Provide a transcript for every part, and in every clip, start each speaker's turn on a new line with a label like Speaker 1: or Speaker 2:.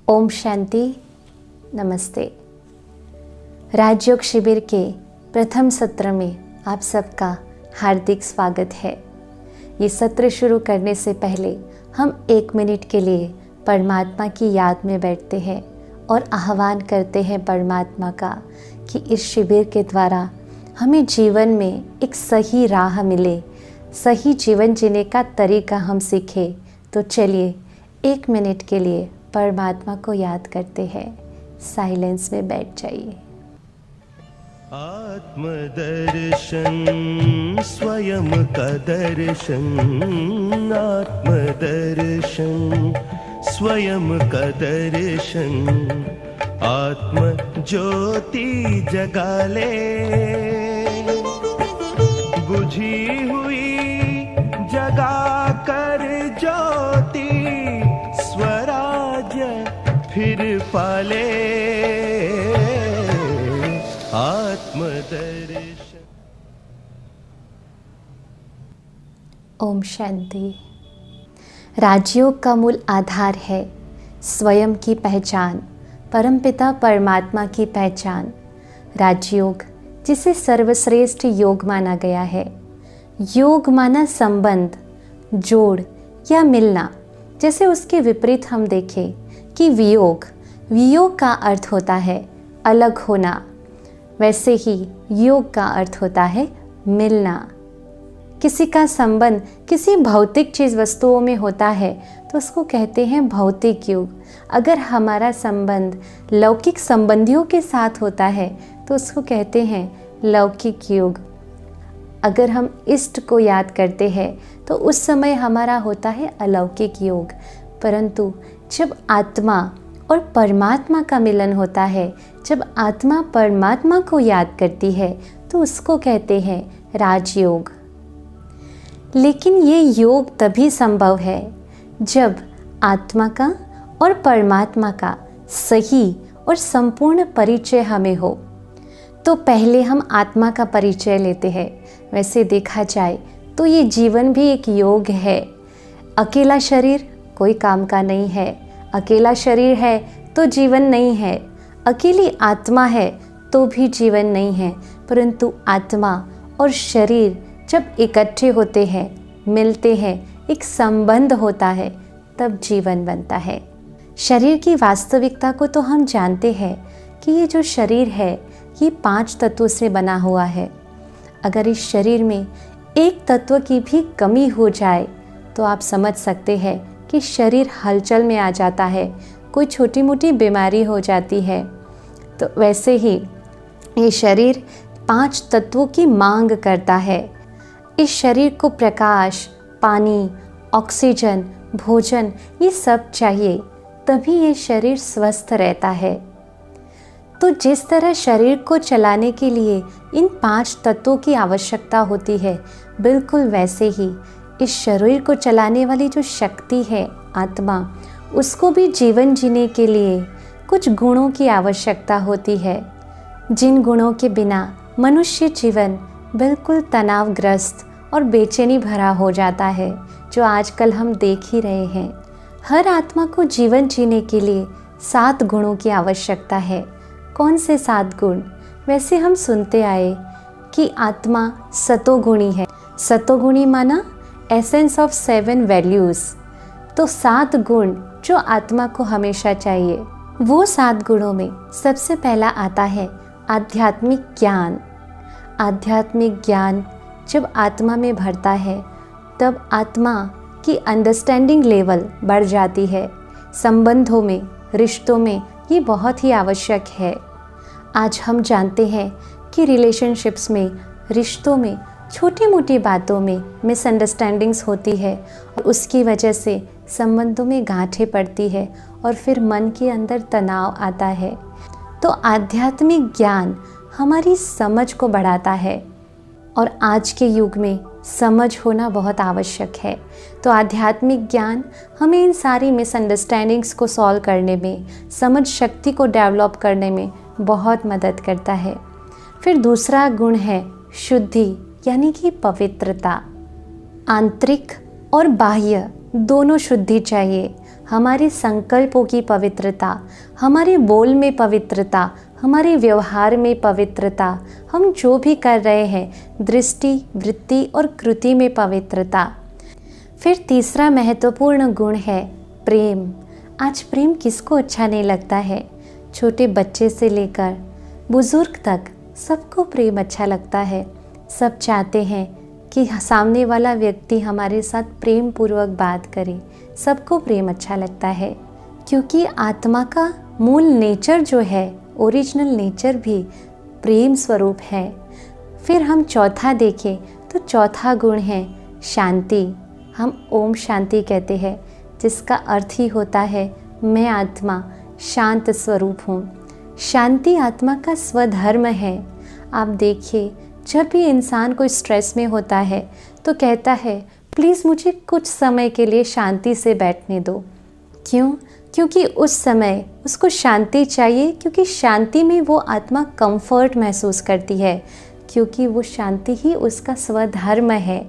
Speaker 1: ओम शांति। नमस्ते। राजयोग शिविर के प्रथम सत्र में आप सबका हार्दिक स्वागत है। ये सत्र शुरू करने से पहले हम 1 मिनट के लिए परमात्मा की याद में बैठते हैं और आह्वान करते हैं परमात्मा का कि इस शिविर के द्वारा हमें जीवन में एक सही राह मिले, सही जीवन जीने का तरीका हम सीखें। तो चलिए 1 मिनट के लिए परमात्मा को याद करते हैं। साइलेंस में बैठ जाइए।
Speaker 2: आत्मदर्शन स्वयं का दर्शन, आत्मदर्शन स्वयं का दर्शन, आत्म ज्योति जगा ले, बुझी हुई जगा कर ज्योति स्वराज्य फिर पाले। आत्मदर्शन।
Speaker 1: ओम शांति। राजयोग का मूल आधार है स्वयं की पहचान, परमपिता परमात्मा की पहचान। राजयोग जिसे सर्वश्रेष्ठ योग माना गया है। योग माना संबंध, जोड़ या मिलना। जैसे उसके विपरीत हम देखें कि वियोग, वियोग का अर्थ होता है अलग होना, वैसे ही योग का अर्थ होता है मिलना। किसी का संबंध किसी भौतिक चीज़ वस्तुओं में होता है तो उसको कहते हैं भौतिक योग। अगर हमारा संबंध लौकिक संबंधियों के साथ होता है तो उसको कहते हैं लौकिक योग। अगर हम इष्ट को याद करते हैं तो उस समय हमारा होता है अलौकिक योग। परंतु जब आत्मा और परमात्मा का मिलन होता है, जब आत्मा परमात्मा को याद करती है तो उसको कहते हैं राजयोग। लेकिन ये योग तभी संभव है जब आत्मा का और परमात्मा का सही और संपूर्ण परिचय हमें हो। तो पहले हम आत्मा का परिचय लेते हैं। वैसे देखा जाए तो ये जीवन भी एक योग है। अकेला शरीर कोई काम का नहीं है, अकेला शरीर है तो जीवन नहीं है, अकेली आत्मा है तो भी जीवन नहीं है। परंतु आत्मा और शरीर जब इकट्ठे होते हैं, मिलते हैं, एक संबंध होता है, तब जीवन बनता है। शरीर की वास्तविकता को तो हम जानते हैं कि ये जो शरीर है ये 5 तत्वों से बना हुआ है। अगर इस शरीर में एक तत्व की भी कमी हो जाए तो आप समझ सकते हैं कि शरीर हलचल में आ जाता है, कोई छोटी मोटी बीमारी हो जाती है। तो वैसे ही ये शरीर 5 तत्वों की मांग करता है। इस शरीर को प्रकाश, पानी, ऑक्सीजन, भोजन ये सब चाहिए, तभी ये शरीर स्वस्थ रहता है। तो जिस तरह शरीर को चलाने के लिए इन 5 तत्वों की आवश्यकता होती है, बिल्कुल वैसे ही इस शरीर को चलाने वाली जो शक्ति है आत्मा, उसको भी जीवन जीने के लिए कुछ गुणों की आवश्यकता होती है, जिन गुणों के बिना मनुष्य जीवन बिल्कुल तनावग्रस्त और बेचैनी भरा हो जाता है, जो आजकल हम देख ही रहे हैं। हर आत्मा को जीवन जीने के लिए 7 गुणों की आवश्यकता है। कौन से 7 गुण? वैसे हम सुनते आए कि आत्मा सतोगुणी है। सतोगुणी माना एसेंस ऑफ 7 वैल्यूज़। तो 7 गुण जो आत्मा को हमेशा चाहिए, वो 7 गुणों में सबसे पहला आता है आध्यात्मिक ज्ञान। आध्यात्मिक ज्ञान जब आत्मा में भरता है तब आत्मा की अंडरस्टैंडिंग लेवल बढ़ जाती है। संबंधों में, रिश्तों में ये बहुत ही आवश्यक है। आज हम जानते हैं कि रिलेशनशिप्स में, रिश्तों में छोटी मोटी बातों में मिसअंडरस्टैंडिंग्स होती है और उसकी वजह से संबंधों में गांठें पड़ती है और फिर मन के अंदर तनाव आता है। तो आध्यात्मिक ज्ञान हमारी समझ को बढ़ाता है और आज के युग में समझ होना बहुत आवश्यक है। तो आध्यात्मिक ज्ञान हमें इन सारी मिसअंडरस्टैंडिंग्स को सॉल्व करने में, समझ शक्ति को डेवलप करने में बहुत मदद करता है। फिर दूसरा गुण है शुद्धि, यानी कि पवित्रता। आंतरिक और बाह्य दोनों शुद्धि चाहिए। हमारे संकल्पों की पवित्रता, हमारे बोल में पवित्रता, हमारे व्यवहार में पवित्रता, हम जो भी कर रहे हैं दृष्टि, वृत्ति और कृति में पवित्रता। फिर तीसरा महत्वपूर्ण गुण है प्रेम। आज प्रेम किसको अच्छा नहीं लगता है? छोटे बच्चे से लेकर बुजुर्ग तक सबको प्रेम अच्छा लगता है। सब चाहते हैं कि सामने वाला व्यक्ति हमारे साथ प्रेम पूर्वक बात करे। सबको प्रेम अच्छा लगता है, क्योंकि आत्मा का मूल नेचर जो है, ओरिजिनल नेचर भी प्रेम स्वरूप है। फिर हम चौथा देखें तो चौथा गुण है शांति। हम ओम शांति कहते हैं, जिसका अर्थ ही होता है मैं आत्मा शांत स्वरूप हूँ। शांति आत्मा का स्वधर्म है। आप देखिए, जब भी इंसान कोई स्ट्रेस में होता है तो कहता है प्लीज़ मुझे कुछ समय के लिए शांति से बैठने दो। क्यों? क्योंकि उस समय उसको शांति चाहिए, क्योंकि शांति में वो आत्मा कंफर्ट महसूस करती है, क्योंकि वो शांति ही उसका स्वधर्म है।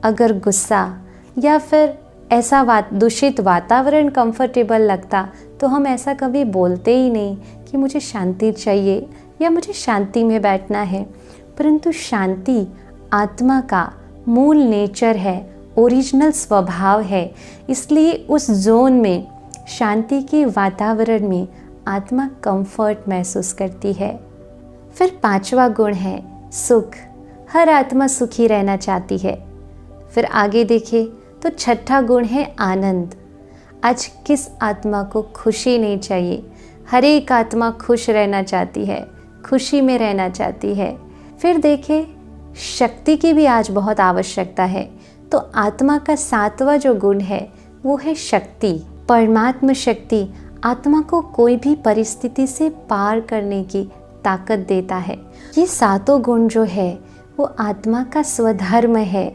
Speaker 1: अगर गुस्सा या फिर ऐसा दूषित वातावरण कंफर्टेबल लगता तो हम ऐसा कभी बोलते ही नहीं कि मुझे शांति चाहिए या मुझे शांति में बैठना है। परंतु शांति आत्मा का मूल नेचर है, ओरिजिनल स्वभाव है। इसलिए उस जोन में, शांति के वातावरण में आत्मा कंफर्ट महसूस करती है। फिर पांचवा गुण है सुख। हर आत्मा सुखी रहना चाहती है। फिर आगे देखें तो छठा गुण है आनंद। आज किस आत्मा को खुशी नहीं चाहिए? हर एक आत्मा खुश रहना चाहती है, खुशी में रहना चाहती है। फिर देखें, शक्ति की भी आज बहुत आवश्यकता है। तो आत्मा का सातवां जो गुण है वो है शक्ति। परमात्म शक्ति आत्मा को कोई भी परिस्थिति से पार करने की ताकत देता है। ये सातों गुण जो है वो आत्मा का स्वधर्म है।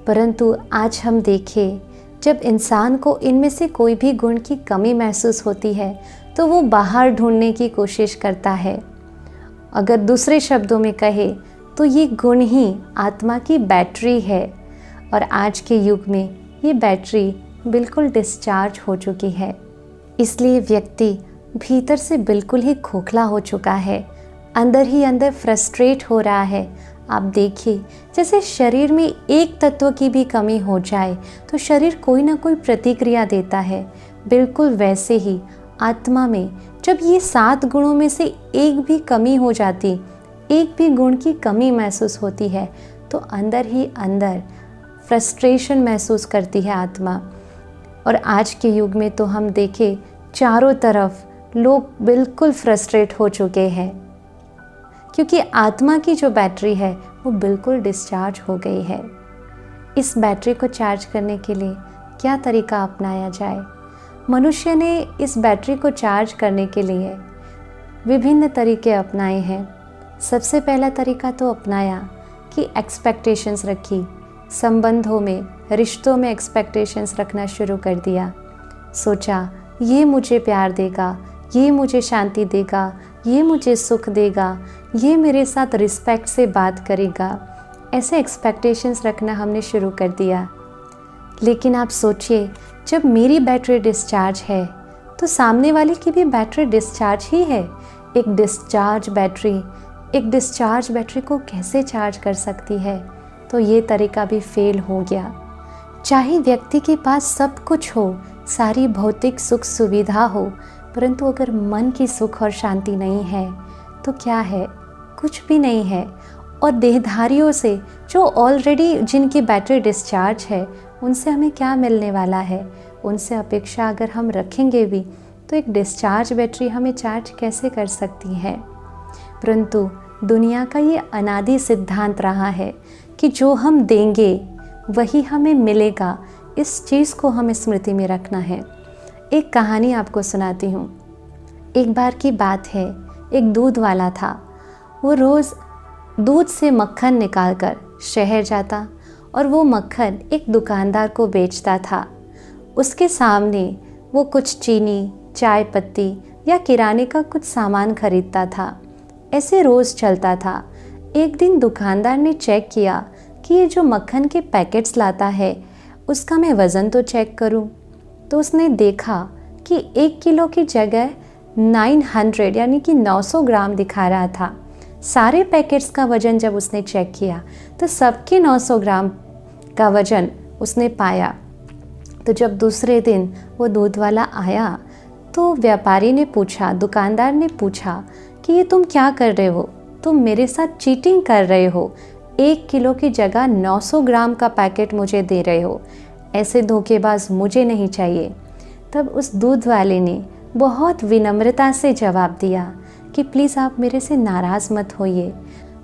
Speaker 1: परंतु आज हम देखें, जब इंसान को इनमें से कोई भी गुण की कमी महसूस होती है तो वो बाहर ढूंढने की कोशिश करता है। अगर दूसरे शब्दों में कहे तो ये गुण ही आत्मा की बैटरी है, और आज के युग में ये बैटरी बिल्कुल डिस्चार्ज हो चुकी है। इसलिए व्यक्ति भीतर से बिल्कुल ही खोखला हो चुका है, अंदर ही अंदर फ्रस्ट्रेट हो रहा है। आप देखिए, जैसे शरीर में एक तत्व की भी कमी हो जाए तो शरीर कोई ना कोई प्रतिक्रिया देता है। बिल्कुल वैसे ही आत्मा में जब ये 7 गुणों में से एक भी कमी हो जाती, एक भी गुण की कमी महसूस होती है, तो अंदर ही अंदर फ्रस्ट्रेशन महसूस करती है आत्मा। और आज के युग में तो हम देखें, चारों तरफ लोग बिल्कुल फ्रस्ट्रेट हो चुके हैं, क्योंकि आत्मा की जो बैटरी है वो बिल्कुल डिस्चार्ज हो गई है। इस बैटरी को चार्ज करने के लिए क्या तरीका अपनाया जाए? मनुष्य ने इस बैटरी को चार्ज करने के लिए विभिन्न तरीके अपनाए हैं। सबसे पहला तरीका तो अपनाया कि एक्सपेक्टेशंस रखी। संबंधों में, रिश्तों में एक्सपेक्टेशंस रखना शुरू कर दिया। सोचा ये मुझे प्यार देगा, ये मुझे शांति देगा, ये मुझे सुख देगा, ये मेरे साथ रिस्पेक्ट से बात करेगा। ऐसे एक्सपेक्टेशंस रखना हमने शुरू कर दिया। लेकिन आप सोचिए, जब मेरी बैटरी डिस्चार्ज है तो सामने वाले की भी बैटरी डिस्चार्ज ही है। एक डिस्चार्ज बैटरी को कैसे चार्ज कर सकती है? तो ये तरीका भी फेल हो गया। चाहे व्यक्ति के पास सब कुछ हो, सारी भौतिक सुख सुविधा हो, परंतु अगर मन की सुख और शांति नहीं है तो क्या है? कुछ भी नहीं है। और देहधारियों से जो ऑलरेडी जिनकी बैटरी डिस्चार्ज है, उनसे हमें क्या मिलने वाला है? उनसे अपेक्षा अगर हम रखेंगे भी तो एक डिस्चार्ज बैटरी हमें चार्ज कैसे कर सकती है? परंतु दुनिया का ये अनादि सिद्धांत रहा है कि जो हम देंगे वही हमें मिलेगा। इस चीज़ को हमें स्मृति में रखना है। एक कहानी आपको सुनाती हूँ। एक बार की बात है, एक दूध वाला था। वो रोज़ दूध से मक्खन निकालकर शहर जाता और वो मक्खन एक दुकानदार को बेचता था। उसके सामने वो कुछ चीनी, चाय पत्ती या किराने का कुछ सामान खरीदता था। ऐसे रोज़ चलता था। एक दिन दुकानदार ने चेक किया कि ये जो मक्खन के पैकेट्स लाता है उसका मैं वज़न तो चेक करूं। तो उसने देखा कि 1 किलो की जगह 900 यानी कि 900 ग्राम दिखा रहा था। सारे पैकेट्स का वज़न जब उसने चेक किया तो सबके 900 ग्राम का वज़न उसने पाया। तो जब दूसरे दिन वो दूध वाला आया तो व्यापारी ने पूछा, दुकानदार ने पूछा कि ये तुम क्या कर रहे हो, तुम मेरे साथ चीटिंग कर रहे हो, 1 किलो की जगह 900 ग्राम का पैकेट मुझे दे रहे हो, ऐसे धोखेबाज मुझे नहीं चाहिए। तब उस दूध वाले ने बहुत विनम्रता से जवाब दिया कि प्लीज़ आप मेरे से नाराज़ मत होइए,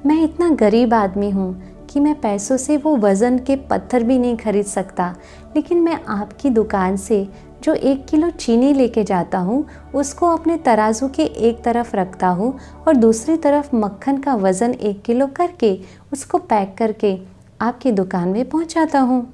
Speaker 1: मैं इतना गरीब आदमी हूँ कि मैं पैसों से वो वज़न के पत्थर भी नहीं खरीद सकता, लेकिन मैं आपकी दुकान से जो 1 किलो चीनी लेके जाता हूँ उसको अपने तराजू के एक तरफ रखता हूँ और दूसरी तरफ मक्खन का वज़न 1 किलो करके उसको पैक करके आपकी दुकान में पहुँचाता हूँ।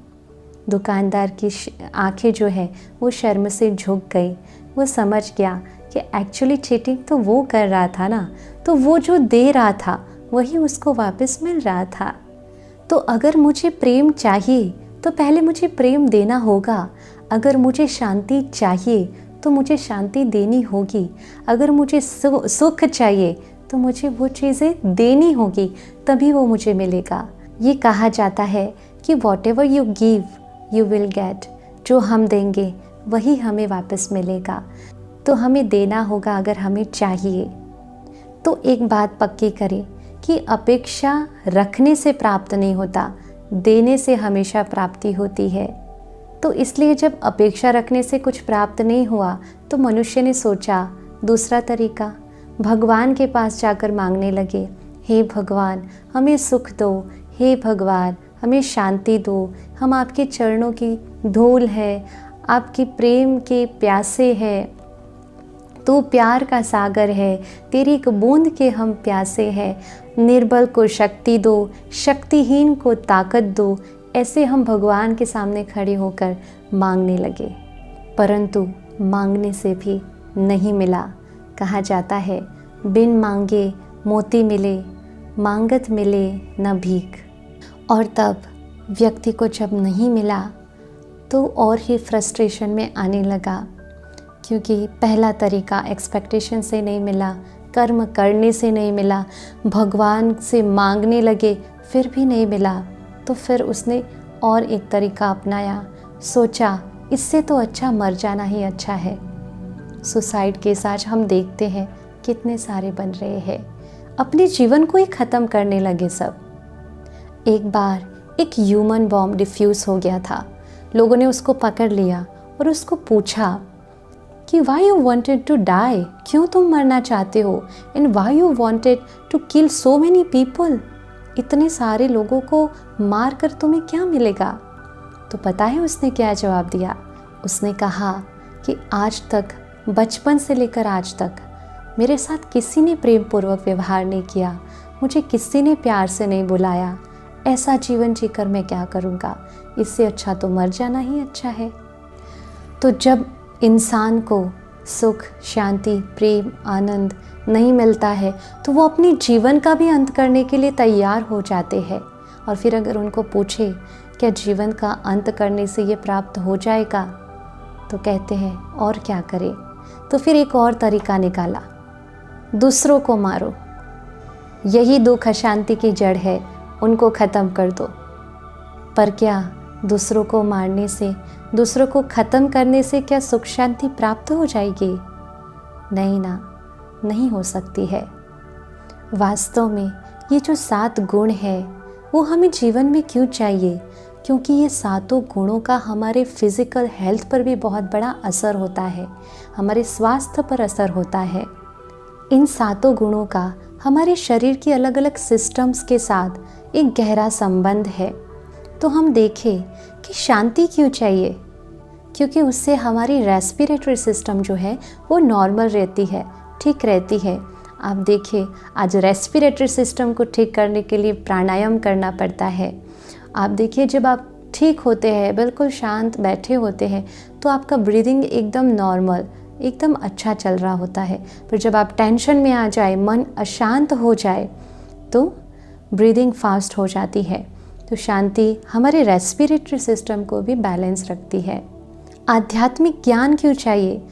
Speaker 1: दुकानदार की आंखें जो है वो शर्म से झुक गई। वो समझ गया कि एक्चुअली चीटिंग तो वो कर रहा था ना, तो वो जो दे रहा था वही उसको वापस मिल रहा था। तो अगर मुझे प्रेम चाहिए तो पहले मुझे प्रेम देना होगा। अगर मुझे शांति चाहिए तो मुझे शांति देनी होगी। अगर मुझे सुख चाहिए तो मुझे वो चीज़ें देनी होगी, तभी वो मुझे मिलेगा। ये कहा जाता है कि what ever you give you will get. जो हम देंगे वही हमें वापस मिलेगा। तो हमें देना होगा अगर हमें चाहिए। तो एक बात पक्की करें कि अपेक्षा रखने से प्राप्त नहीं होता, देने से हमेशा प्राप्ति होती है। तो इसलिए जब अपेक्षा रखने से कुछ प्राप्त नहीं हुआ तो मनुष्य ने सोचा दूसरा तरीका, भगवान के पास जाकर मांगने लगे, हे भगवान हमें सुख दो, हे भगवान हमें शांति दो, हम आपके चरणों की धूल है, आपके प्रेम के प्यासे हैं, तू प्यार का सागर है, तेरी एक बूंद के हम प्यासे हैं, निर्बल को शक्ति दो, शक्तिहीन को ताकत दो। ऐसे हम भगवान के सामने खड़े होकर मांगने लगे, परंतु मांगने से भी नहीं मिला। कहा जाता है बिन मांगे मोती मिले, मांगत मिले न भीख। और तब व्यक्ति को जब नहीं मिला तो और ही फ्रस्ट्रेशन में आने लगा, क्योंकि पहला तरीका एक्सपेक्टेशन से नहीं मिला, कर्म करने से नहीं मिला, भगवान से मांगने लगे फिर भी नहीं मिला। तो फिर उसने और एक तरीका अपनाया, सोचा इससे तो अच्छा मर जाना ही अच्छा है। सुसाइड केस आज हम देखते हैं कितने सारे बन रहे हैं, अपने जीवन को ही ख़त्म करने लगे सब। एक बार एक ह्यूमन बॉम्ब डिफ्यूज़ हो गया था, लोगों ने उसको पकड़ लिया और उसको पूछा कि why you wanted to die, क्यों तुम मरना चाहते हो, and why you wanted to kill so many people, इतने सारे लोगों को मार कर तुम्हें क्या मिलेगा। तो पता है उसने क्या जवाब दिया, उसने कहा कि आज तक, बचपन से लेकर आज तक मेरे साथ किसी ने प्रेम पूर्वक व्यवहार नहीं किया, मुझे किसी ने प्यार से नहीं बुलाया, ऐसा जीवन जीकर मैं क्या करूँगा, इससे अच्छा तो मर जाना ही अच्छा है। तो जब इंसान को सुख, शांति, प्रेम, आनंद नहीं मिलता है तो वो अपने जीवन का भी अंत करने के लिए तैयार हो जाते हैं। और फिर अगर उनको पूछे क्या जीवन का अंत करने से ये प्राप्त हो जाएगा, तो कहते हैं और क्या करें। तो फिर एक और तरीका निकाला, दूसरों को मारो, यही दुख अशांति की जड़ है, उनको ख़त्म कर दो। पर क्या दूसरों को मारने से, दूसरों को ख़त्म करने से क्या सुख शांति प्राप्त हो जाएगी? नहीं ना, नहीं हो सकती है। वास्तव में ये जो 7 गुण है वो हमें जीवन में क्यों चाहिए? क्योंकि ये 7 गुणों का हमारे फिज़िकल हेल्थ पर भी बहुत बड़ा असर होता है, हमारे स्वास्थ्य पर असर होता है। इन 7 गुणों का हमारे शरीर की अलग अलग सिस्टम्स के साथ एक गहरा संबंध है। तो हम देखें कि शांति क्यों चाहिए? क्योंकि उससे हमारी रेस्पिरेटरी सिस्टम जो है वो नॉर्मल रहती है, ठीक रहती है। आप देखिए आज रेस्पिरेटरी सिस्टम को ठीक करने के लिए प्राणायाम करना पड़ता है। आप देखिए जब आप ठीक होते हैं, बिल्कुल शांत बैठे होते हैं, तो आपका ब्रीदिंग एकदम नॉर्मल, एकदम अच्छा चल रहा होता है। फिर जब आप टेंशन में आ जाए, मन अशांत हो जाए, तो ब्रीदिंग फास्ट हो जाती है। तो शांति हमारे रेस्पिरेटरी सिस्टम को भी बैलेंस रखती है। आध्यात्मिक ज्ञान क्यों चाहिए?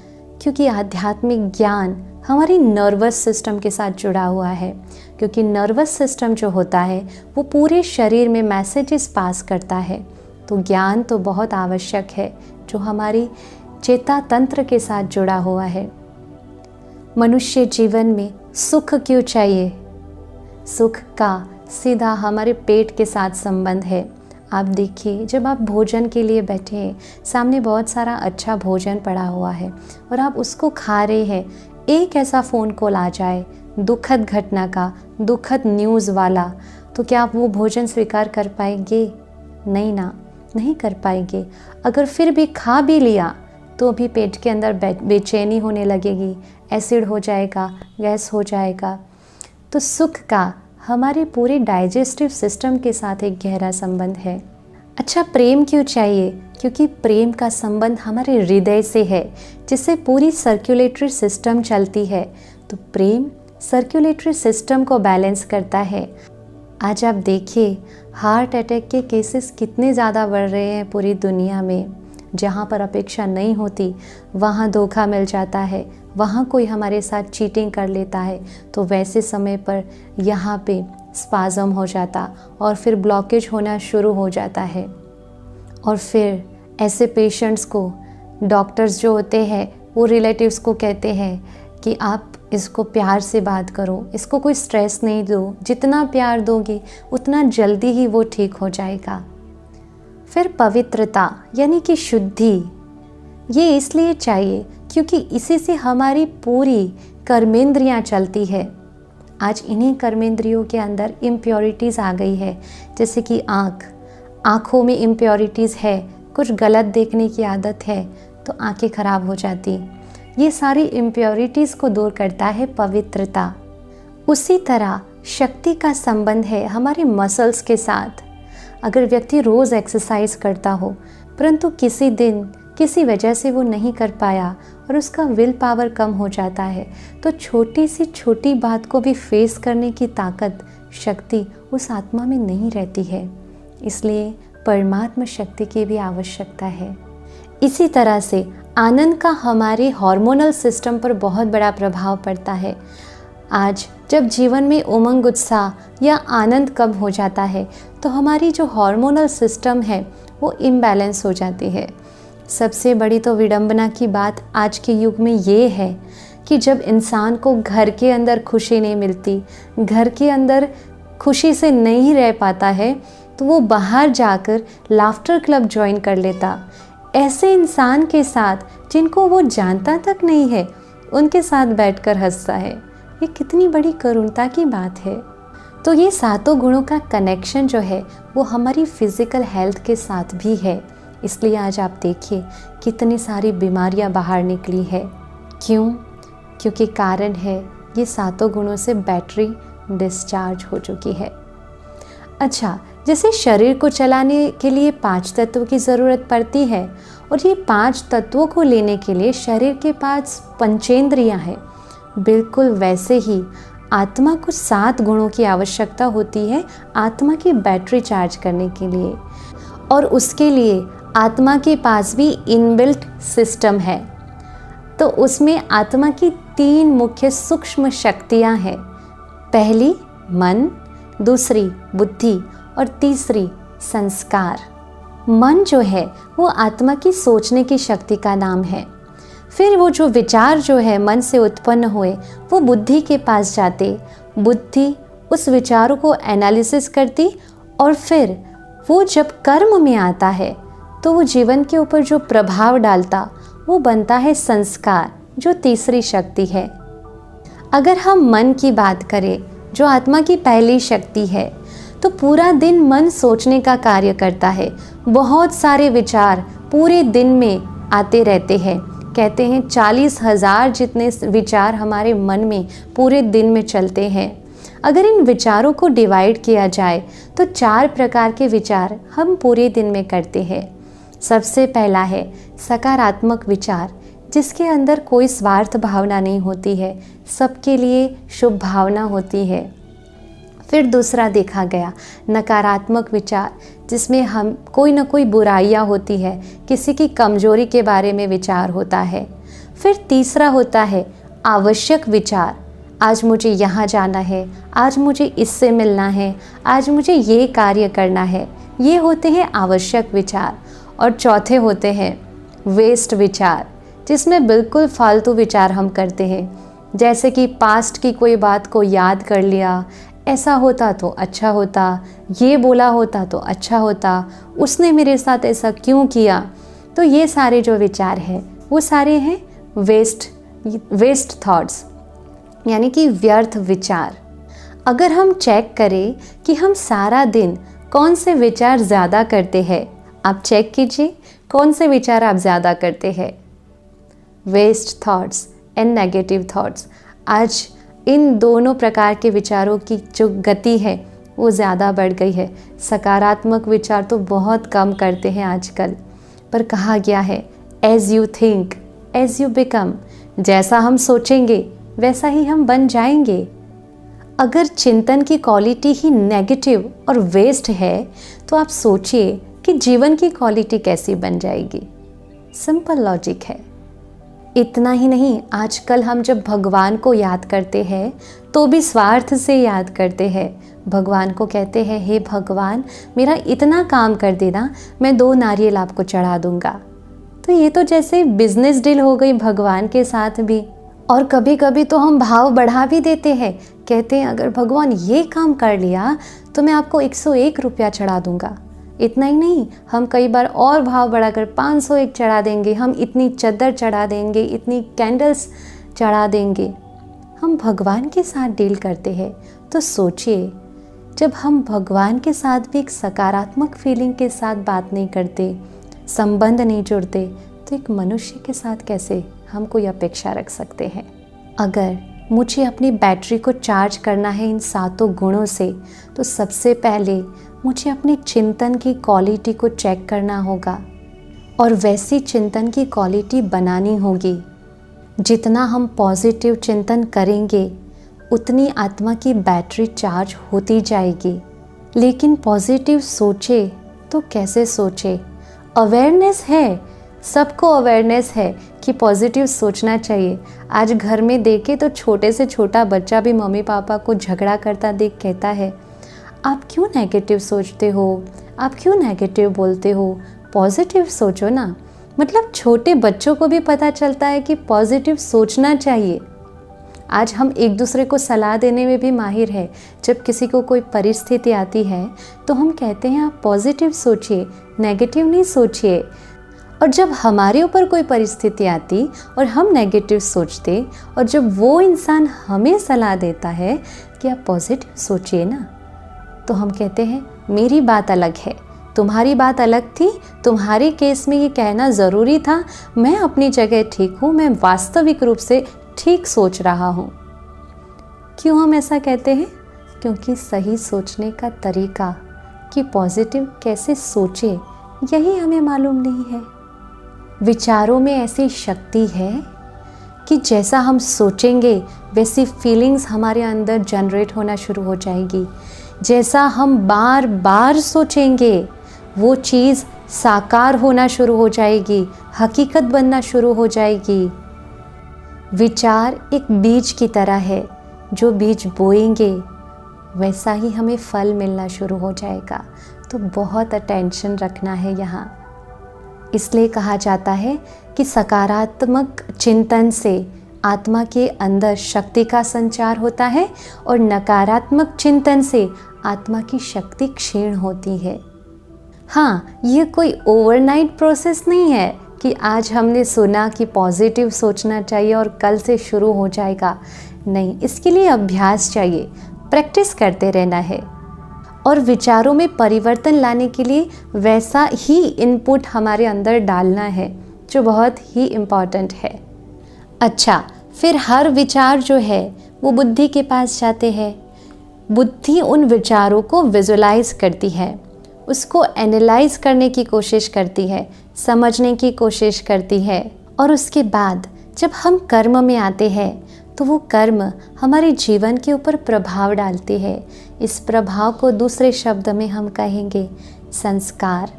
Speaker 1: क्योंकि आध्यात्मिक ज्ञान हमारी नर्वस सिस्टम के साथ जुड़ा हुआ है, क्योंकि नर्वस सिस्टम जो होता है वो पूरे शरीर में मैसेजेस पास करता है। तो ज्ञान तो बहुत आवश्यक है जो हमारी चेता तंत्र के साथ जुड़ा हुआ है। मनुष्य जीवन में सुख क्यों चाहिए? सुख का सीधा हमारे पेट के साथ संबंध है। आप देखिए, जब आप भोजन के लिए बैठे हैं, सामने बहुत सारा अच्छा भोजन पड़ा हुआ है और आप उसको खा रहे हैं, एक ऐसा फ़ोन कॉल आ जाए दुखद घटना का, दुखद न्यूज़ वाला, तो क्या आप वो भोजन स्वीकार कर पाएंगे? नहीं ना, नहीं कर पाएंगे। अगर फिर भी खा भी लिया तो भी पेट के अंदर बेचैनी होने लगेगी, एसिड हो जाएगा, गैस हो जाएगा। तो सुख का हमारे पूरे डाइजेस्टिव सिस्टम के साथ एक गहरा संबंध है। अच्छा, प्रेम क्यों चाहिए? क्योंकि प्रेम का संबंध हमारे हृदय से है, जिससे पूरी सर्कुलेटरी सिस्टम चलती है। तो प्रेम सर्कुलेटरी सिस्टम को बैलेंस करता है। आज आप देखिए, हार्ट अटैक के केसेस कितने ज़्यादा बढ़ रहे हैं पूरी दुनिया में। जहाँ पर अपेक्षा नहीं होती वहाँ धोखा मिल जाता है, वहाँ कोई हमारे साथ चीटिंग कर लेता है, तो वैसे समय पर यहाँ पे स्पाज़म हो जाता और फिर ब्लॉकेज होना शुरू हो जाता है। और फिर ऐसे पेशेंट्स को डॉक्टर्स जो होते हैं वो रिलेटिव्स को कहते हैं कि आप इसको प्यार से बात करो, इसको कोई स्ट्रेस नहीं दो, जितना प्यार दोगे उतना जल्दी ही वो ठीक हो जाएगा। फिर पवित्रता यानी कि शुद्धि, ये इसलिए चाहिए क्योंकि इसी से हमारी पूरी कर्मेंद्रियाँ चलती है। आज इन्हीं कर्मेंद्रियों के अंदर इम्प्योरिटीज़ आ गई है, जैसे कि आँखों में इम्प्योरिटीज़ है, कुछ गलत देखने की आदत है तो आँखें खराब हो जाती। ये सारी इम्प्योरिटीज़ को दूर करता है पवित्रता। उसी तरह शक्ति का संबंध है हमारे मसल्स के साथ। अगर व्यक्ति रोज़ एक्सरसाइज करता हो परंतु किसी दिन किसी वजह से वो नहीं कर पाया और उसका विल पावर कम हो जाता है, तो छोटी सी छोटी बात को भी फेस करने की ताकत, शक्ति उस आत्मा में नहीं रहती है। इसलिए परमात्मा शक्ति की भी आवश्यकता है। इसी तरह से आनंद का हमारे हार्मोनल सिस्टम पर बहुत बड़ा प्रभाव पड़ता है। आज जब जीवन में उमंग, उत्साह या आनंद कम हो जाता है तो हमारी जो हार्मोनल सिस्टम है वो इम्बैलेंस हो जाती है। सबसे बड़ी तो विडंबना की बात आज के युग में ये है कि जब इंसान को घर के अंदर खुशी नहीं मिलती, घर के अंदर खुशी से नहीं रह पाता है, तो वो बाहर जाकर लाफ्टर क्लब ज्वाइन कर लेता। ऐसे इंसान के साथ जिनको वो जानता तक नहीं है, उनके साथ बैठकर हंसता है। ये कितनी बड़ी करुणता की बात है। तो ये सातों गुणों का कनेक्शन जो है वो हमारी फिज़िकल हेल्थ के साथ भी है। इसलिए आज आप देखिए कितनी सारी बीमारियां बाहर निकली है। क्यों? क्योंकि कारण है ये सातों गुणों से बैटरी डिस्चार्ज हो चुकी है। अच्छा, जैसे शरीर को चलाने के लिए 5 तत्वों की ज़रूरत पड़ती है और ये 5 तत्वों को लेने के लिए शरीर के पास पंचेंद्रियां हैं, बिल्कुल वैसे ही आत्मा को 7 गुणों की आवश्यकता होती है आत्मा की बैटरी चार्ज करने के लिए। और उसके लिए आत्मा के पास भी इनबिल्ट सिस्टम है। तो उसमें आत्मा की 3 मुख्य सूक्ष्म शक्तियाँ हैं। पहली मन, दूसरी बुद्धि और तीसरी संस्कार। मन जो है वो आत्मा की सोचने की शक्ति का नाम है। फिर वो जो विचार जो है मन से उत्पन्न हुए वो बुद्धि के पास जाते, बुद्धि उस विचारों को एनालिसिस करती और फिर वो जब कर्म में आता है तो वो जीवन के ऊपर जो प्रभाव डालता वो बनता है संस्कार, जो तीसरी शक्ति है। अगर हम मन की बात करें जो आत्मा की पहली शक्ति है, तो पूरा दिन मन सोचने का कार्य करता है। बहुत सारे विचार पूरे दिन में आते रहते हैं। कहते हैं 40,000 जितने विचार हमारे मन में पूरे दिन में चलते हैं। अगर इन विचारों को डिवाइड किया जाए तो 4 प्रकार के विचार हम पूरे दिन में करते हैं। सबसे पहला है सकारात्मक विचार, जिसके अंदर कोई स्वार्थ भावना नहीं होती है, सबके लिए शुभ भावना होती है। फिर दूसरा देखा गया नकारात्मक विचार, जिसमें हम कोई ना कोई बुराइयां होती है, किसी की कमजोरी के बारे में विचार होता है। फिर तीसरा होता है आवश्यक विचार, आज मुझे यहाँ जाना है, आज मुझे इससे मिलना है, आज मुझे ये कार्य करना है, ये होते हैं आवश्यक विचार। और चौथे होते हैं वेस्ट विचार, जिसमें बिल्कुल फालतू विचार हम करते हैं, जैसे कि पास्ट की कोई बात को याद कर लिया, ऐसा होता तो अच्छा होता, ये बोला होता तो अच्छा होता, उसने मेरे साथ ऐसा क्यों किया। तो ये सारे जो विचार हैं वो सारे हैं वेस्ट थॉट्स, यानी कि व्यर्थ विचार। अगर हम चेक करें कि हम सारा दिन कौन से विचार ज़्यादा करते हैं, आप चेक कीजिए कौन से विचार आप ज़्यादा करते हैं, waste thoughts and negative thoughts. आज इन दोनों प्रकार के विचारों की जो गति है वो ज़्यादा बढ़ गई है। सकारात्मक विचार तो बहुत कम करते हैं आजकल, पर कहा गया है as you think as you become, जैसा हम सोचेंगे वैसा ही हम बन जाएंगे। अगर चिंतन की क्वालिटी ही नेगेटिव और वेस्ट है तो आप सोचिए कि जीवन की क्वालिटी कैसी बन जाएगी। सिंपल लॉजिक है। इतना ही नहीं, आजकल हम जब भगवान को याद करते हैं तो भी स्वार्थ से याद करते हैं। भगवान को कहते हैं हे भगवान मेरा इतना काम कर देना, मैं 2 नारियल आपको चढ़ा दूंगा। तो ये तो जैसे बिजनेस डील हो गई भगवान के साथ भी। और कभी कभी तो हम भाव बढ़ा भी देते हैं, कहते हैं अगर भगवान ये काम कर लिया तो मैं आपको 101 रुपया चढ़ा दूंगा। इतना ही नहीं, हम कई बार और भाव बढ़ाकर 501 चढ़ा देंगे, हम इतनी चद्दर चढ़ा देंगे, इतनी कैंडल्स चढ़ा देंगे। हम भगवान के साथ डील करते हैं। तो सोचिए, जब हम भगवान के साथ भी एक सकारात्मक फीलिंग के साथ बात नहीं करते, संबंध नहीं जुड़ते, तो एक मनुष्य के साथ कैसे हम कोई अपेक्षा रख सकते हैं। अगर मुझे अपनी बैटरी को चार्ज करना है इन 7 गुणों से, तो सबसे पहले मुझे अपनी चिंतन की क्वालिटी को चेक करना होगा और वैसी चिंतन की क्वालिटी बनानी होगी। जितना हम पॉजिटिव चिंतन करेंगे उतनी आत्मा की बैटरी चार्ज होती जाएगी। लेकिन पॉजिटिव सोचे तो कैसे सोचे? अवेयरनेस है, सबको अवेयरनेस है कि पॉजिटिव सोचना चाहिए। आज घर में देखे तो छोटे से छोटा बच्चा भी मम्मी पापा को झगड़ा करता देख कहता है आप क्यों नेगेटिव सोचते हो, आप क्यों नेगेटिव बोलते हो, पॉजिटिव सोचो ना। मतलब छोटे बच्चों को भी पता चलता है कि पॉजिटिव सोचना चाहिए। आज हम एक दूसरे को सलाह देने में भी माहिर है। जब किसी को कोई परिस्थिति आती है तो हम कहते हैं आप पॉजिटिव सोचिए, नेगेटिव नहीं सोचिए। और जब हमारे ऊपर कोई परिस्थिति आती और हम नेगेटिव सोचते और जब वो इंसान हमें सलाह देता है कि आप पॉजिटिव सोचिए ना, तो हम कहते हैं मेरी बात अलग है, तुम्हारी बात अलग थी, तुम्हारे केस में ये कहना ज़रूरी था, मैं अपनी जगह ठीक हूँ, मैं वास्तविक रूप से ठीक सोच रहा हूँ। क्यों हम ऐसा कहते हैं? क्योंकि सही सोचने का तरीका कि पॉजिटिव कैसे सोचे यही हमें मालूम नहीं है। विचारों में ऐसी शक्ति है कि जैसा हम सोचेंगे वैसी फीलिंग्स हमारे अंदर जनरेट होना शुरू हो जाएगी। जैसा हम बार बार सोचेंगे वो चीज़ साकार होना शुरू हो जाएगी, हकीकत बनना शुरू हो जाएगी। विचार एक बीज की तरह है, जो बीज बोएंगे वैसा ही हमें फल मिलना शुरू हो जाएगा। तो बहुत अटेंशन रखना है यहाँ। इसलिए कहा जाता है कि सकारात्मक चिंतन से आत्मा के अंदर शक्ति का संचार होता है और नकारात्मक चिंतन से आत्मा की शक्ति क्षीण होती है। हाँ, ये कोई ओवरनाइट प्रोसेस नहीं है कि आज हमने सुना कि पॉजिटिव सोचना चाहिए और कल से शुरू हो जाएगा। नहीं, इसके लिए अभ्यास चाहिए, प्रैक्टिस करते रहना है और विचारों में परिवर्तन लाने के लिए वैसा ही इनपुट हमारे अंदर डालना है जो बहुत ही इम्पॉर्टेंट है। अच्छा, फिर हर विचार जो है वो बुद्धि के पास जाते हैं। बुद्धि उन विचारों को विजुलाइज करती है, उसको एनालाइज करने की कोशिश करती है, समझने की कोशिश करती है। और उसके बाद जब हम कर्म में आते हैं तो वो कर्म हमारे जीवन के ऊपर प्रभाव डालते हैं। इस प्रभाव को दूसरे शब्द में हम कहेंगे संस्कार।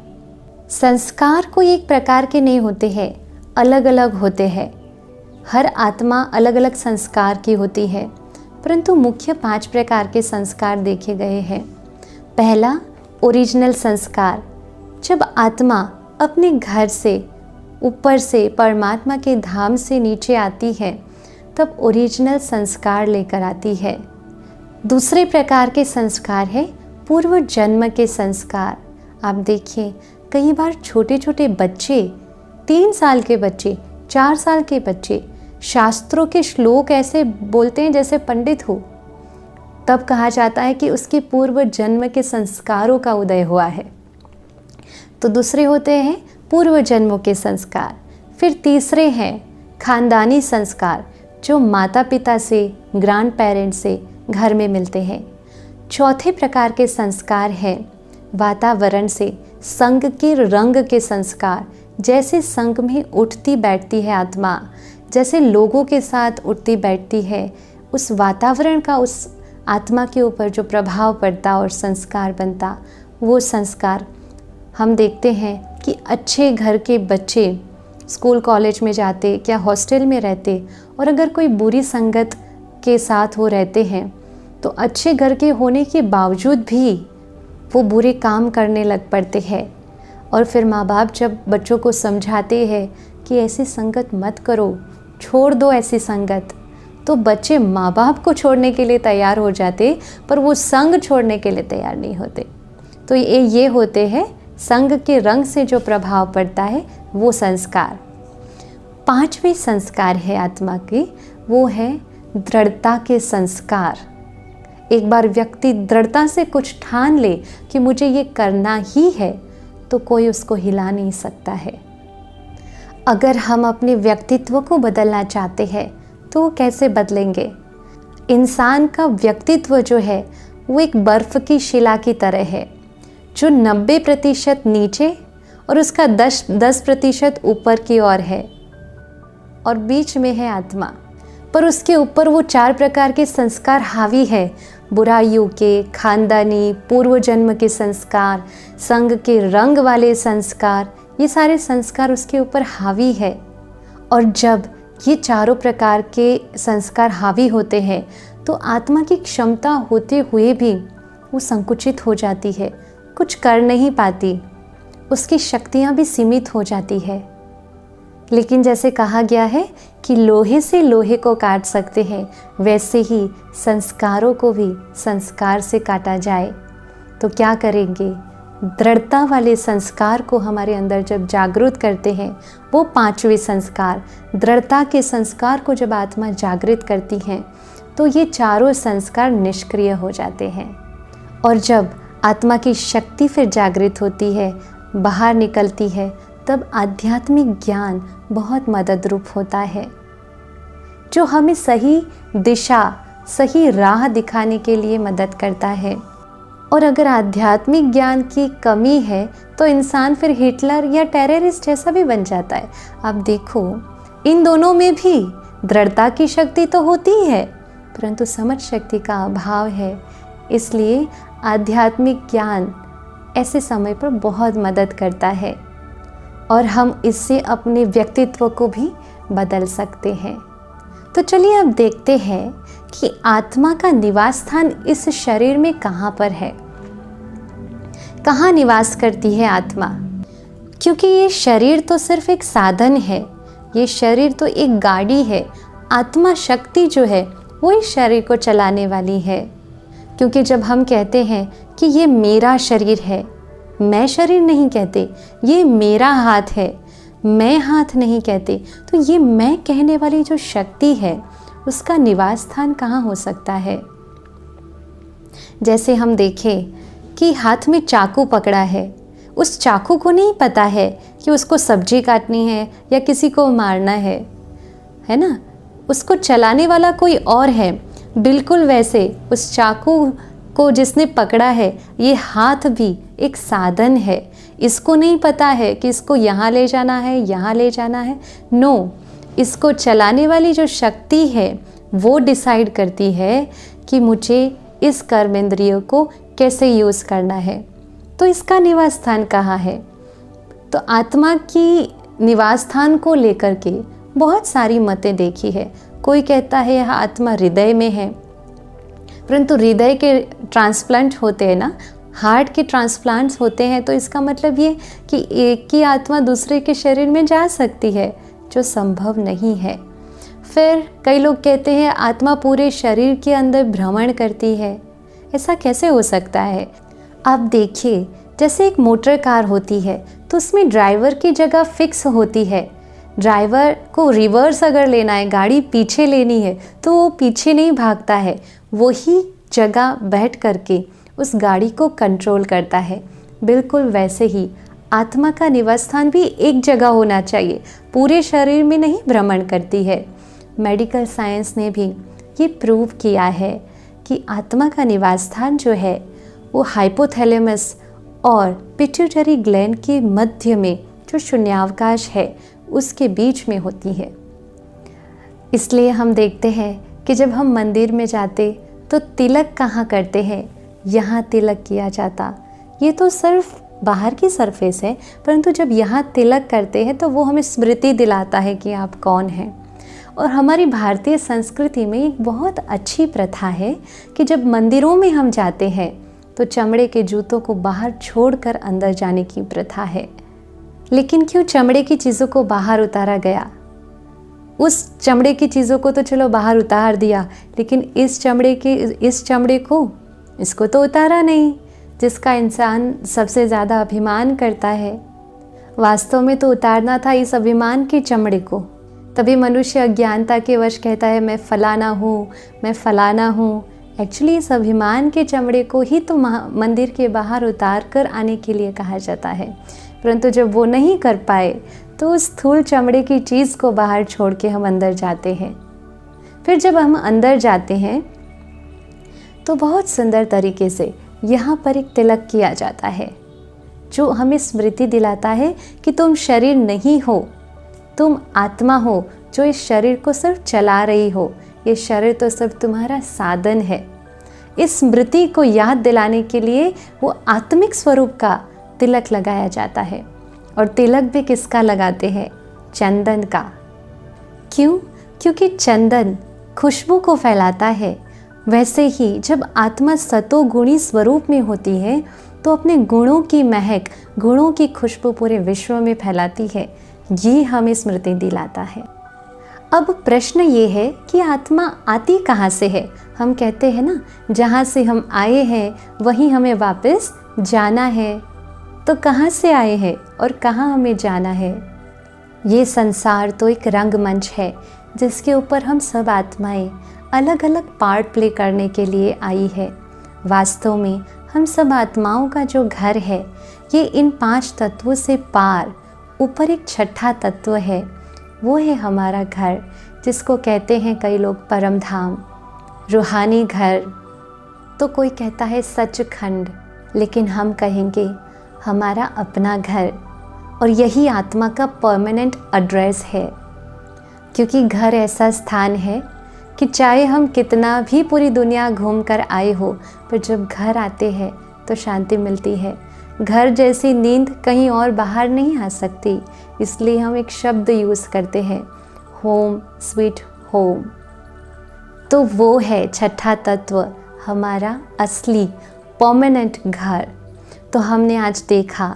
Speaker 1: संस्कार कोई एक प्रकार के नहीं होते हैं, अलग अलग होते हैं। हर आत्मा अलग अलग संस्कार की होती है, परंतु मुख्य 5 प्रकार के संस्कार देखे गए हैं। पहला, ओरिजिनल संस्कार। जब आत्मा अपने घर से, ऊपर से, परमात्मा के धाम से नीचे आती है, तब ओरिजिनल संस्कार लेकर आती है। दूसरे प्रकार के संस्कार है पूर्व जन्म के संस्कार। आप देखिए, कई बार छोटे छोटे बच्चे, 3 साल के बच्चे, 4 साल के बच्चे शास्त्रों के श्लोक ऐसे बोलते हैं जैसे पंडित हो। तब कहा जाता है कि उसके पूर्व जन्म के संस्कारों का उदय हुआ है। तो दूसरे होते हैं पूर्व जन्मों के संस्कार। फिर तीसरे हैं खानदानी संस्कार, जो माता पिता से, ग्रैंड पेरेंट्स से घर में मिलते हैं। चौथे प्रकार के संस्कार हैं वातावरण से, संग के रंग के संस्कार। जैसे संग में उठती बैठती है आत्मा, जैसे लोगों के साथ उठती बैठती है, उस वातावरण का उस आत्मा के ऊपर जो प्रभाव पड़ता और संस्कार बनता, वो संस्कार हम देखते हैं कि अच्छे घर के बच्चे स्कूल कॉलेज में जाते या हॉस्टल में रहते, और अगर कोई बुरी संगत के साथ वो रहते हैं तो अच्छे घर के होने के बावजूद भी वो बुरे काम करने लग पड़ते हैं। और फिर माँ बाप जब बच्चों को समझाते हैं कि ऐसी संगत मत करो, छोड़ दो ऐसी संगत, तो बच्चे माँ बाप को छोड़ने के लिए तैयार हो जाते, पर वो संग छोड़ने के लिए तैयार नहीं होते। तो ये होते हैं संग के रंग से जो प्रभाव पड़ता है वो संस्कार। 5वें संस्कार है आत्मा के, वो है दृढ़ता के संस्कार। एक बार व्यक्ति दृढ़ता से कुछ ठान ले कि मुझे ये करना ही है, तो कोई उसको हिला नहीं सकता है। अगर हम अपने व्यक्तित्व को बदलना चाहते हैं तो वो कैसे बदलेंगे? इंसान का व्यक्तित्व जो है वो एक बर्फ़ की शिला की तरह है, जो 90% नीचे और उसका 10% ऊपर की ओर है, और बीच में है आत्मा। पर उसके ऊपर वो 4 प्रकार के संस्कार हावी है, बुराइयों के, खानदानी, पूर्व जन्म के संस्कार, संग के रंग वाले संस्कार, ये सारे संस्कार उसके ऊपर हावी है। और जब ये चारों प्रकार के संस्कार हावी होते हैं तो आत्मा की क्षमता होते हुए भी वो संकुचित हो जाती है, कुछ कर नहीं पाती, उसकी शक्तियाँ भी सीमित हो जाती है। लेकिन जैसे कहा गया है कि लोहे से लोहे को काट सकते हैं, वैसे ही संस्कारों को भी संस्कार से काटा जाए। तो क्या करेंगे? दृढ़ता वाले संस्कार को हमारे अंदर जब जागृत करते हैं, वो 5वें संस्कार, दृढ़ता के संस्कार को जब आत्मा जागृत करती है तो ये चारों संस्कार निष्क्रिय हो जाते हैं। और जब आत्मा की शक्ति फिर जागृत होती है, बाहर निकलती है, तब आध्यात्मिक ज्ञान बहुत मददरूप होता है, जो हमें सही दिशा, सही राह दिखाने के लिए मदद करता है। और अगर आध्यात्मिक ज्ञान की कमी है तो इंसान फिर हिटलर या टेररिस्ट जैसा भी बन जाता है। आप देखो, इन दोनों में भी दृढ़ता की शक्ति तो होती है, परंतु समझ शक्ति का अभाव है। इसलिए आध्यात्मिक ज्ञान ऐसे समय पर बहुत मदद करता है, और हम इससे अपने व्यक्तित्व को भी बदल सकते हैं। तो चलिए अब देखते हैं कि आत्मा का निवास स्थान इस शरीर में कहाँ पर है, कहाँ निवास करती है आत्मा। क्योंकि ये शरीर तो सिर्फ एक साधन है, ये शरीर तो एक गाड़ी है। आत्मा शक्ति जो है वो इस शरीर को चलाने वाली है। क्योंकि जब हम कहते हैं कि ये मेरा शरीर है, मैं शरीर नहीं कहते, ये मेरा हाथ है, मैं हाथ नहीं कहते, तो ये मैं कहने वाली जो शक्ति है उसका निवास स्थान कहाँ हो सकता है? जैसे हम देखें कि हाथ में चाकू पकड़ा है, उस चाकू को नहीं पता है कि उसको सब्जी काटनी है या किसी को मारना है ना? उसको चलाने वाला कोई और है। बिल्कुल वैसे उस चाकू को जिसने पकड़ा है, ये हाथ भी एक साधन है। इसको नहीं पता है कि इसको यहाँ ले जाना है, यहाँ ले जाना है। नो, इसको चलाने वाली जो शक्ति है वो डिसाइड करती है कि मुझे इस कर्मेंद्रिय को कैसे यूज़ करना है। तो इसका निवास स्थान कहाँ है? तो आत्मा की निवास स्थान को लेकर के बहुत सारी मतें देखी है। कोई कहता है यह आत्मा हृदय में है, परंतु हृदय के ट्रांसप्लांट होते हैं ना, हार्ट के ट्रांसप्लांट्स होते हैं, तो इसका मतलब ये कि एक ही आत्मा दूसरे के शरीर में जा सकती है, जो संभव नहीं है। फिर कई लोग कहते हैं आत्मा पूरे शरीर के अंदर भ्रमण करती है। ऐसा कैसे हो सकता है? आप देखिए, जैसे एक मोटर कार होती है तो उसमें ड्राइवर की जगह फिक्स होती है। ड्राइवर को रिवर्स अगर लेना है, गाड़ी पीछे लेनी है, तो वो पीछे नहीं भागता है, वही जगह बैठ करके उस गाड़ी को कंट्रोल करता है। बिल्कुल वैसे ही आत्मा का निवास स्थान भी एक जगह होना चाहिए, पूरे शरीर में नहीं भ्रमण करती है। मेडिकल साइंस ने भी ये प्रूव किया है कि आत्मा का निवास स्थान जो है वो हाइपोथैलेमस और पिट्यूटरी ग्लैंड के मध्य में जो शून्यावकाश है उसके बीच में होती है। इसलिए हम देखते हैं कि जब हम मंदिर में जाते तो तिलक कहाँ करते हैं? यहाँ तिलक किया जाता। ये तो सिर्फ बाहर की सरफेस है, परंतु जब यहाँ तिलक करते हैं तो वो हमें स्मृति दिलाता है कि आप कौन हैं। और हमारी भारतीय संस्कृति में एक बहुत अच्छी प्रथा है कि जब मंदिरों में हम जाते हैं तो चमड़े के जूतों को बाहर छोड़कर अंदर जाने की प्रथा है। लेकिन क्यों चमड़े की चीज़ों को बाहर उतारा गया? उस चमड़े की चीज़ों को तो चलो बाहर उतार दिया, लेकिन इस चमड़े को इसको तो उतारा नहीं, जिसका इंसान सबसे ज़्यादा अभिमान करता है। वास्तव में तो उतारना था इस अभिमान के चमड़े को। तभी मनुष्य अज्ञानता के वश कहता है मैं फलाना हूँ, मैं फलाना हूँ। एक्चुअली इस अभिमान के चमड़े को ही तो मंदिर के बाहर उतार कर आने के लिए कहा जाता है। परंतु जब वो नहीं कर पाए तो उस स्थूल चमड़े की चीज़ को बाहर छोड़ के हम अंदर जाते हैं। फिर जब हम अंदर जाते हैं तो बहुत सुंदर तरीके से यहाँ पर एक तिलक किया जाता है, जो हमें स्मृति दिलाता है कि तुम शरीर नहीं हो, तुम आत्मा हो जो इस शरीर को सिर्फ चला रही हो। ये शरीर तो सिर्फ तुम्हारा साधन है। इस स्मृति को याद दिलाने के लिए वो आत्मिक स्वरूप का तिलक लगाया जाता है। और तिलक भी किसका लगाते हैं? चंदन का। क्यों? क्योंकि चंदन खुशबू को फैलाता है। वैसे ही जब आत्मा सतोगुणी स्वरूप में होती है तो अपने गुणों की महक, गुणों की खुशबू पूरे विश्व में फैलाती है। ये हमें स्मृति दिलाता है। अब प्रश्न ये है कि आत्मा आती कहाँ से है? हम कहते हैं ना, जहाँ से हम आए हैं वहीं हमें वापस जाना है। तो कहाँ से आए हैं और कहाँ हमें जाना है? ये संसार तो एक रंगमंच है जिसके ऊपर हम सब आत्माएं अलग अलग पार्ट प्ले करने के लिए आई है। वास्तव में हम सब आत्माओं का जो घर है ये इन 5 तत्वों से पार ऊपर एक छठा तत्व है। वो है हमारा घर, जिसको कहते हैं कई लोग परम धाम, रूहानी घर। तो कोई कहता है सचखंड, लेकिन हम कहेंगे हमारा अपना घर। और यही आत्मा का परमानेंट एड्रेस है, क्योंकि घर ऐसा स्थान है कि चाहे हम कितना भी पूरी दुनिया घूम कर आए हो, पर जब घर आते हैं तो शांति मिलती है। घर जैसी नींद कहीं और बाहर नहीं आ सकती, इसलिए हम एक शब्द यूज़ करते हैं, होम स्वीट होम। तो वो है छठा तत्व, हमारा असली परमानेंट घर। तो हमने आज देखा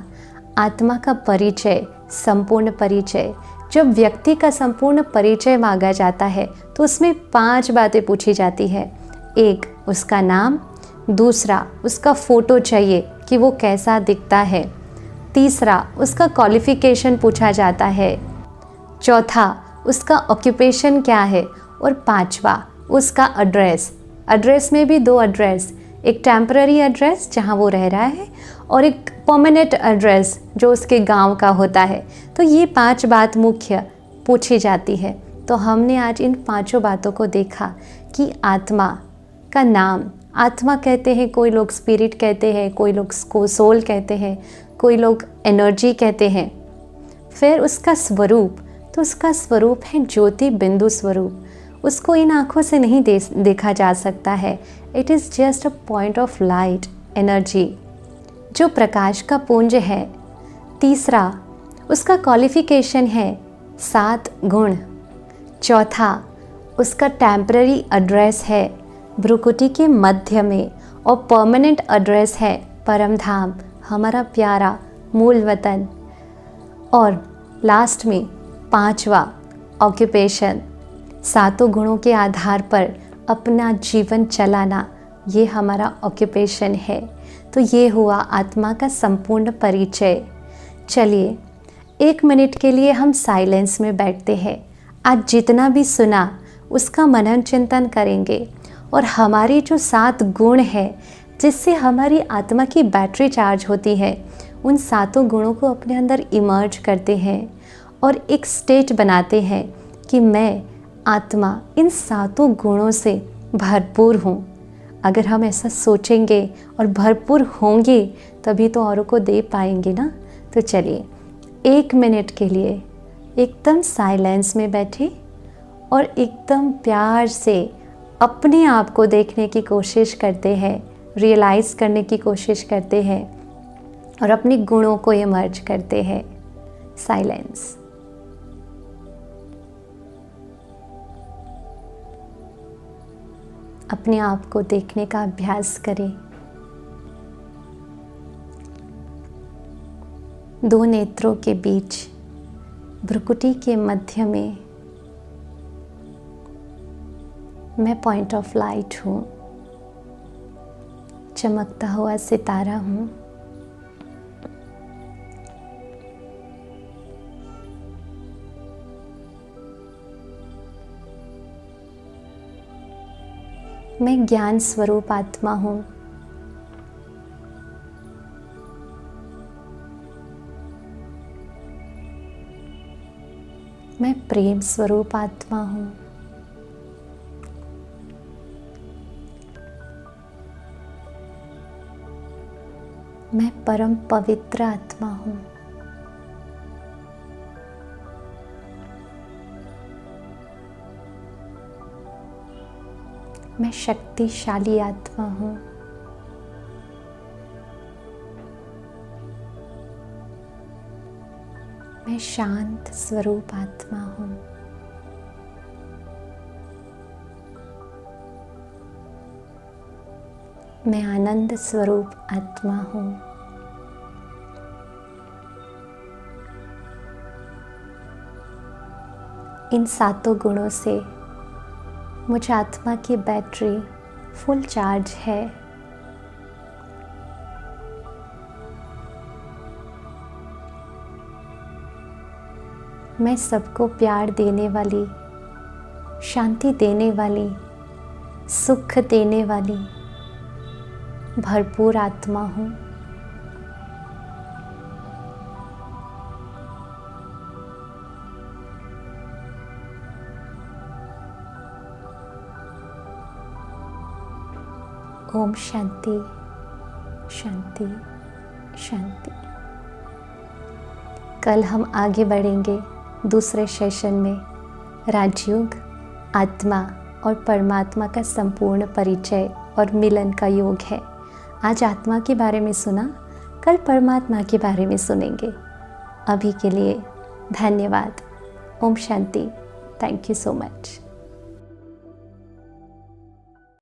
Speaker 1: आत्मा का परिचय, संपूर्ण परिचय। जब व्यक्ति का संपूर्ण परिचय मांगा जाता है तो उसमें 5 बातें पूछी जाती है। 1, उसका नाम। दूसरा, उसका फ़ोटो चाहिए कि वो कैसा दिखता है। तीसरा, उसका क्वालिफ़िकेशन पूछा जाता है। चौथा, उसका ऑक्यूपेशन क्या है। और 5वां, उसका एड्रेस। एड्रेस में भी 2 एड्रेस, एक टेम्पररी एड्रेस जहाँ वो रह रहा है और एक परमानेंट एड्रेस जो उसके गांव का होता है। तो ये 5 बात मुख्य पूछी जाती है। तो हमने आज इन 5 बातों को देखा कि आत्मा का नाम, आत्मा कहते हैं, कोई लोग स्पिरिट कहते हैं, कोई लोग सोल कहते हैं, कोई लोग एनर्जी कहते हैं। फिर उसका स्वरूप, तो उसका स्वरूप है ज्योति बिंदु स्वरूप। उसको इन आँखों से नहीं देखा जा सकता है। It is just a point of light, energy, जो प्रकाश का पुंज है। तीसरा, उसका क्वालिफिकेशन है 7 गुण। चौथा, उसका टेम्पररी एड्रेस है भ्रुकुटी के मध्य में, और परमानेंट एड्रेस है परम धाम, हमारा प्यारा मूल वतन। और लास्ट में 5वां, ऑक्यूपेशन, 7 गुणों के आधार पर अपना जीवन चलाना, ये हमारा ऑक्यूपेशन है। तो ये हुआ आत्मा का संपूर्ण परिचय। चलिए 1 मिनट के लिए हम साइलेंस में बैठते हैं। आज जितना भी सुना उसका मनन चिंतन करेंगे, और हमारी जो 7 गुण है जिससे हमारी आत्मा की बैटरी चार्ज होती है, उन 7 गुणों को अपने अंदर इमर्ज करते हैं और एक स्टेट बनाते हैं कि मैं आत्मा इन 7 गुणों से भरपूर हूँ। अगर हम ऐसा सोचेंगे और भरपूर होंगे तभी तो औरों को दे पाएंगे ना। तो चलिए 1 मिनट के लिए एकदम साइलेंस में बैठे और एकदम प्यार से अपने आप को देखने की कोशिश करते हैं, रियलाइज़ करने की कोशिश करते हैं और अपने गुणों को इमर्ज करते हैं। साइलेंस। अपने आप को देखने का अभ्यास करें। 2 नेत्रों के बीच भ्रुकुटी के मध्य में मैं पॉइंट ऑफ लाइट हूँ, चमकता हुआ सितारा हूँ। मैं ज्ञान स्वरूप आत्मा हूँ। मैं प्रेम स्वरूप आत्मा हूँ। मैं परम पवित्र आत्मा हूँ। मैं शक्तिशाली आत्मा हूँ। मैं शांत स्वरूप आत्मा हूँ। मैं आनंद स्वरूप आत्मा हूँ। इन 7 गुणों से मुझ आत्मा की बैटरी फुल चार्ज है। मैं सबको प्यार देने वाली, शांति देने वाली, सुख देने वाली भरपूर आत्मा हूँ। ओम शांति शांति शांति। कल हम आगे बढ़ेंगे दूसरे सेशन में। राजयोग, आत्मा और परमात्मा का संपूर्ण परिचय और मिलन का योग है। आज आत्मा के बारे में सुना, कल परमात्मा के बारे में सुनेंगे। अभी के लिए धन्यवाद। ओम शांति। Thank you so much.